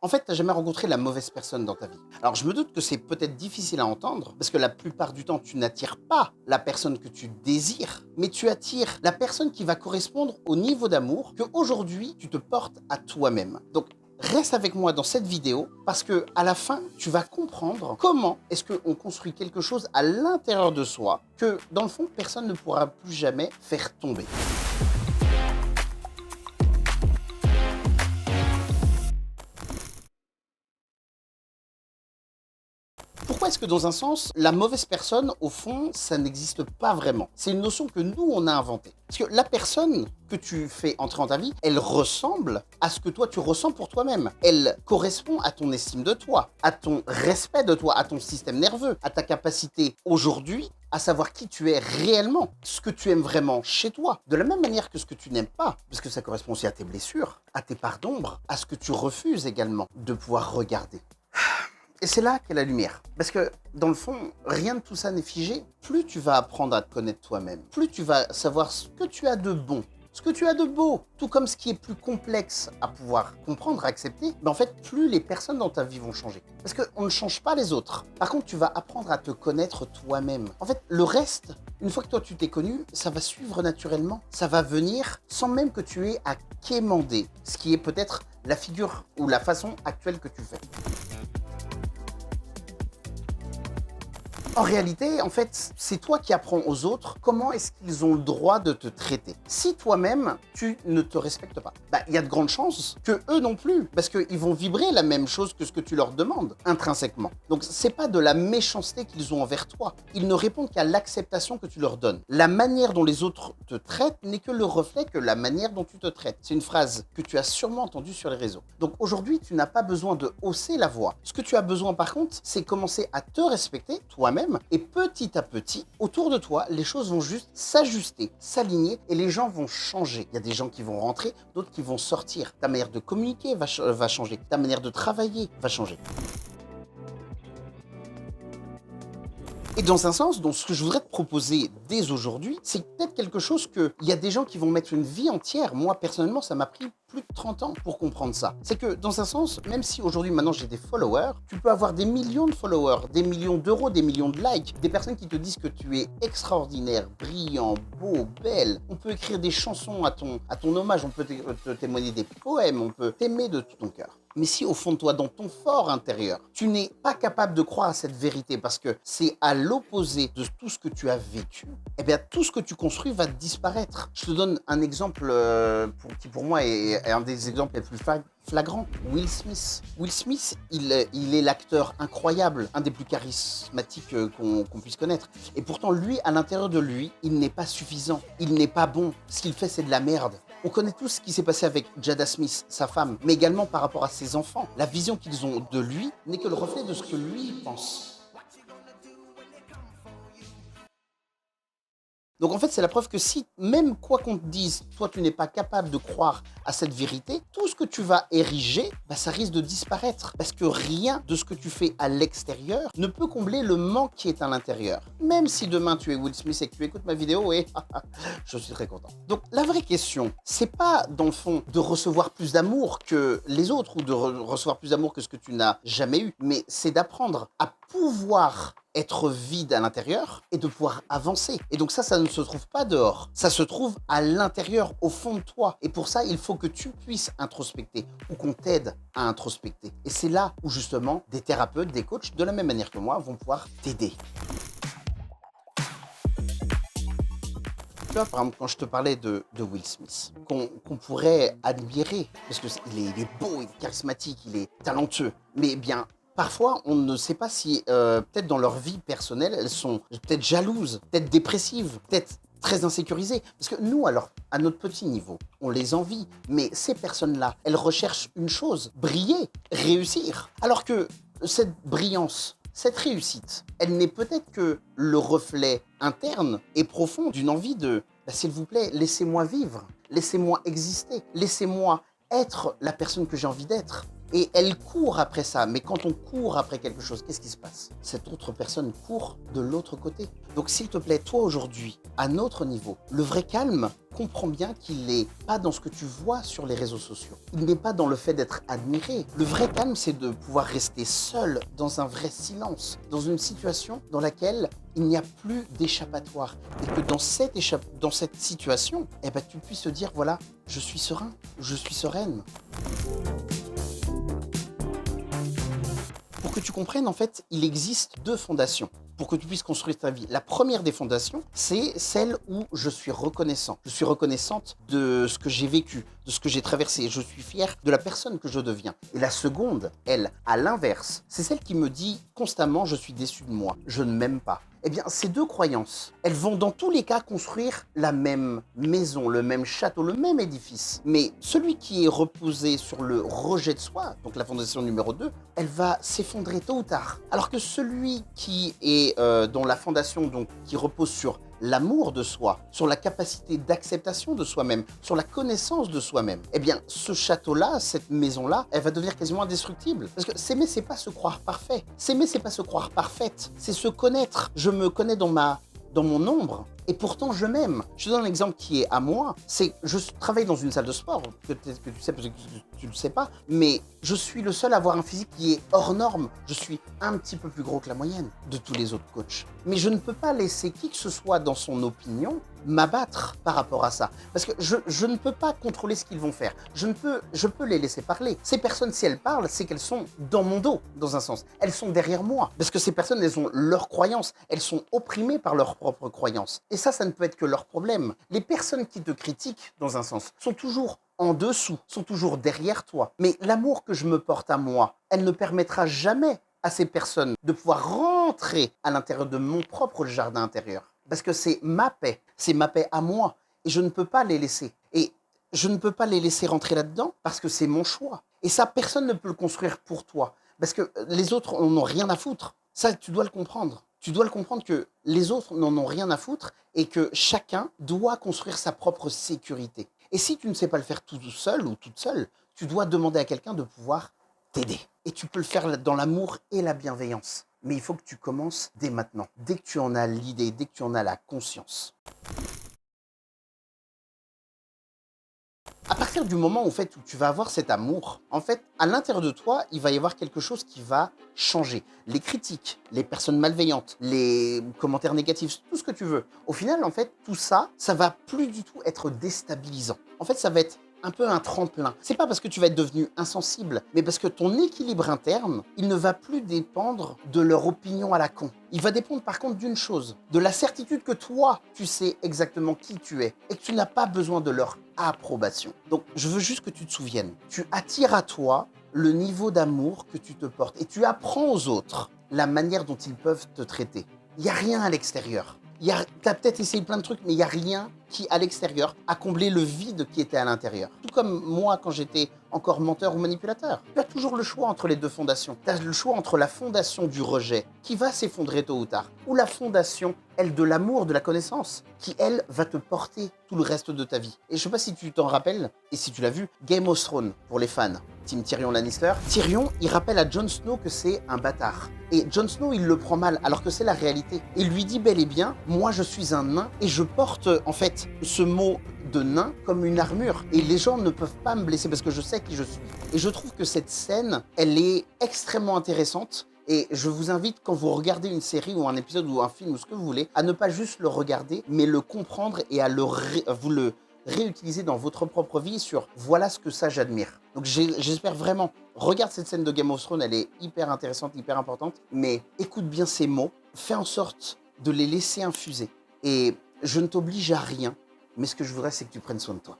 En fait, tu jamais rencontré la mauvaise personne dans ta vie. Alors, je me doute que c'est peut-être difficile à entendre, parce que la plupart du temps, tu n'attires pas la personne que tu désires, mais tu attires la personne qui va correspondre au niveau d'amour que aujourd'hui tu te portes à toi-même. Donc, reste avec moi dans cette vidéo, parce que à la fin, tu vas comprendre comment est-ce qu'on construit quelque chose à l'intérieur de soi que, dans le fond, personne ne pourra plus jamais faire tomber. Pourquoi est-ce que dans un sens, la mauvaise personne, au fond, ça n'existe pas vraiment? C'est une notion que nous, on a inventée. Parce que la personne que tu fais entrer en ta vie, elle ressemble à ce que toi, tu ressens pour toi-même. Elle correspond à ton estime de toi, à ton respect de toi, à ton système nerveux, à ta capacité aujourd'hui à savoir qui tu es réellement, ce que tu aimes vraiment chez toi. De la même manière que ce que tu n'aimes pas, parce que ça correspond aussi à tes blessures, à tes parts d'ombre, à ce que tu refuses également de pouvoir regarder. Et c'est là qu'est la lumière. Parce que, dans le fond, rien de tout ça n'est figé. Plus tu vas apprendre à te connaître toi-même, plus tu vas savoir ce que tu as de bon, ce que tu as de beau, tout comme ce qui est plus complexe à pouvoir comprendre, à accepter, en fait, plus les personnes dans ta vie vont changer. Parce qu'on ne change pas les autres. Par contre, tu vas apprendre à te connaître toi-même. En fait, le reste, une fois que toi tu t'es connu, ça va suivre naturellement. Ça va venir sans même que tu aies à quémander, ce qui est peut-être la figure ou la façon actuelle que tu fais. En réalité, en fait, c'est toi qui apprends aux autres comment est-ce qu'ils ont le droit de te traiter. Si toi-même, tu ne te respectes pas, il y a de grandes chances que eux non plus, parce qu'ils vont vibrer la même chose que ce que tu leur demandes, intrinsèquement. Donc, c'est pas de la méchanceté qu'ils ont envers toi. Ils ne répondent qu'à l'acceptation que tu leur donnes. La manière dont les autres te traitent n'est que le reflet que la manière dont tu te traites. C'est une phrase que tu as sûrement entendue sur les réseaux. Donc, aujourd'hui, tu n'as pas besoin de hausser la voix. Ce que tu as besoin, par contre, c'est commencer à te respecter toi-même. Et petit à petit, autour de toi, les choses vont juste s'ajuster, s'aligner et les gens vont changer. Il y a des gens qui vont rentrer, d'autres qui vont sortir. Ta manière de communiquer va changer. Ta manière de travailler va changer. Et dans un sens, donc ce que je voudrais te proposer dès aujourd'hui, c'est peut-être quelque chose que il y a des gens qui vont mettre une vie entière. Moi, personnellement, ça m'a pris plus de 30 ans pour comprendre ça. C'est que dans un sens, même si aujourd'hui, maintenant, j'ai des followers, tu peux avoir des millions de followers, des millions d'euros, des millions de likes, des personnes qui te disent que tu es extraordinaire, brillant, beau, belle. On peut écrire des chansons à ton hommage, on peut te témoigner des poèmes, on peut t'aimer de tout ton cœur. Mais si au fond de toi, dans ton fort intérieur, tu n'es pas capable de croire à cette vérité parce que c'est à l'opposé de tout ce que tu as vécu, eh bien tout ce que tu construis va disparaître. Je te donne un exemple qui pour moi est un des exemples les plus flagrants. Will Smith. Will Smith, il est l'acteur incroyable, un des plus charismatiques qu'on puisse connaître. Et pourtant, lui, à l'intérieur de lui, il n'est pas suffisant. Il n'est pas bon. Ce qu'il fait, c'est de la merde. On connaît tous ce qui s'est passé avec Jada Smith, sa femme, mais également par rapport à ses enfants. La vision qu'ils ont de lui n'est que le reflet de ce que lui pense. Donc en fait, c'est la preuve que si, même quoi qu'on te dise, toi tu n'es pas capable de croire à cette vérité, tout ce que tu vas ériger, ça risque de disparaître. Parce que rien de ce que tu fais à l'extérieur ne peut combler le manque qui est à l'intérieur. Même si demain tu es Will Smith et que tu écoutes ma vidéo, et je suis très content. Donc la vraie question, c'est pas dans le fond de recevoir plus d'amour que les autres ou de recevoir plus d'amour que ce que tu n'as jamais eu, mais c'est d'apprendre à pouvoir être vide à l'intérieur et de pouvoir avancer. Et donc ça ne se trouve pas dehors. Ça se trouve à l'intérieur, au fond de toi. Et pour ça, il faut que tu puisses introspecter ou qu'on t'aide à introspecter. Et c'est là où justement des thérapeutes, des coachs, de la même manière que moi, vont pouvoir t'aider. Tu vois, par exemple, quand je te parlais de Will Smith, qu'on pourrait admirer, parce qu'il est beau, il est charismatique, il est talentueux, mais bien, parfois, on ne sait pas si, peut-être dans leur vie personnelle, elles sont peut-être jalouses, peut-être dépressives, peut-être très insécurisées. Parce que nous, alors, à notre petit niveau, on les envie, mais ces personnes-là, elles recherchent une chose, briller, réussir. Alors que cette brillance, cette réussite, elle n'est peut-être que le reflet interne et profond d'une envie de s'il vous plaît, laissez-moi vivre, laissez-moi exister, laissez-moi être la personne que j'ai envie d'être. Et elle court après ça. Mais quand on court après quelque chose, qu'est-ce qui se passe? Cette autre personne court de l'autre côté. Donc s'il te plaît, toi aujourd'hui, à notre niveau, le vrai calme, comprends bien qu'il n'est pas dans ce que tu vois sur les réseaux sociaux. Il n'est pas dans le fait d'être admiré. Le vrai calme, c'est de pouvoir rester seul dans un vrai silence, dans une situation dans laquelle il n'y a plus d'échappatoire. Et que dans cette situation, eh ben, tu puisses te dire, voilà, je suis serein, je suis sereine. Pour que tu comprennes, en fait, il existe deux fondations pour que tu puisses construire ta vie. La première des fondations, c'est celle où je suis reconnaissant. Je suis reconnaissante de ce que j'ai vécu, de ce que j'ai traversé. Je suis fier de la personne que je deviens. Et la seconde, elle, à l'inverse, c'est celle qui me dit constamment, je suis déçu de moi, je ne m'aime pas. Eh bien, ces deux croyances, elles vont dans tous les cas construire la même maison, le même château, le même édifice. Mais celui qui est reposé sur le rejet de soi, donc la fondation numéro 2, elle va s'effondrer tôt ou tard. Alors que celui qui est dont la fondation donc, qui repose sur l'amour de soi, sur la capacité d'acceptation de soi-même, sur la connaissance de soi-même, eh bien, ce château-là, cette maison-là, elle va devenir quasiment indestructible. Parce que s'aimer, c'est pas se croire parfait. S'aimer, c'est pas se croire parfaite. C'est se connaître. Je me connais dans mon ombre. Et pourtant, je m'aime. Je te donne un exemple qui est à moi. C'est je travaille dans une salle de sport, peut-être que tu sais, peut-être que tu ne le sais pas, mais je suis le seul à avoir un physique qui est hors norme. Je suis un petit peu plus gros que la moyenne de tous les autres coachs. Mais je ne peux pas laisser qui que ce soit dans son opinion m'abattre par rapport à ça. Parce que je ne peux pas contrôler ce qu'ils vont faire. Je peux les laisser parler. Ces personnes, si elles parlent, c'est qu'elles sont dans mon dos, dans un sens. Elles sont derrière moi. Parce que ces personnes, elles ont leurs croyances. Elles sont opprimées par leurs propres croyances. Et ça ne peut être que leur problème. Les personnes qui te critiquent, dans un sens, sont toujours en dessous, sont toujours derrière toi. Mais l'amour que je me porte à moi, elle ne permettra jamais à ces personnes de pouvoir rentrer à l'intérieur de mon propre jardin intérieur. Parce que c'est ma paix à moi. Et je ne peux pas les laisser. Et je ne peux pas les laisser rentrer là-dedans parce que c'est mon choix. Et ça, personne ne peut le construire pour toi. Parce que les autres n'en ont rien à foutre. Ça, tu dois le comprendre. Tu dois le comprendre que les autres n'en ont rien à foutre et que chacun doit construire sa propre sécurité. Et si tu ne sais pas le faire tout seul ou toute seule, tu dois demander à quelqu'un de pouvoir t'aider. Et tu peux le faire dans l'amour et la bienveillance. Mais il faut que tu commences dès maintenant, dès que tu en as l'idée, dès que tu en as la conscience. À partir du moment où tu vas avoir cet amour, en fait, à l'intérieur de toi, il va y avoir quelque chose qui va changer. Les critiques, les personnes malveillantes, les commentaires négatifs, tout ce que tu veux. Au final, en fait, tout ça, ça va plus du tout être déstabilisant. En fait, ça va être un peu un tremplin. C'est pas parce que tu vas être devenu insensible, mais parce que ton équilibre interne, il ne va plus dépendre de leur opinion à la con. Il va dépendre par contre d'une chose, de la certitude que toi, tu sais exactement qui tu es et que tu n'as pas besoin de leur approbation. Donc, je veux juste que tu te souviennes, tu attires à toi le niveau d'amour que tu te portes et tu apprends aux autres la manière dont ils peuvent te traiter. Il n'y a rien à l'extérieur. Tu as peut-être essayé plein de trucs, mais il n'y a rien qui, à l'extérieur, a comblé le vide qui était à l'intérieur. Tout comme moi, quand j'étais encore menteur ou manipulateur. Tu as toujours le choix entre les deux fondations. Tu as le choix entre la fondation du rejet, qui va s'effondrer tôt ou tard, ou la fondation, elle, de l'amour, de la connaissance, qui, elle, va te porter tout le reste de ta vie. Et je ne sais pas si tu t'en rappelles, et si tu l'as vu, Game of Thrones, pour les fans, Team Tyrion Lannister. Tyrion, il rappelle à Jon Snow que c'est un bâtard. Et Jon Snow, il le prend mal, alors que c'est la réalité. Il lui dit bel et bien, moi je suis un nain, et je porte, en fait, ce mot de nain comme une armure. Et les gens ne peuvent pas me blesser parce que je sais qui je suis. Et je trouve que cette scène, elle est extrêmement intéressante. Et je vous invite, quand vous regardez une série ou un épisode ou un film ou ce que vous voulez, à ne pas juste le regarder, mais le comprendre et à vous le réutiliser dans votre propre vie sur voilà ce que ça j'admire. Donc j'espère vraiment, regarde cette scène de Game of Thrones, elle est hyper intéressante, hyper importante, mais écoute bien ces mots, fais en sorte de les laisser infuser. Et je ne t'oblige à rien, mais ce que je voudrais, c'est que tu prennes soin de toi.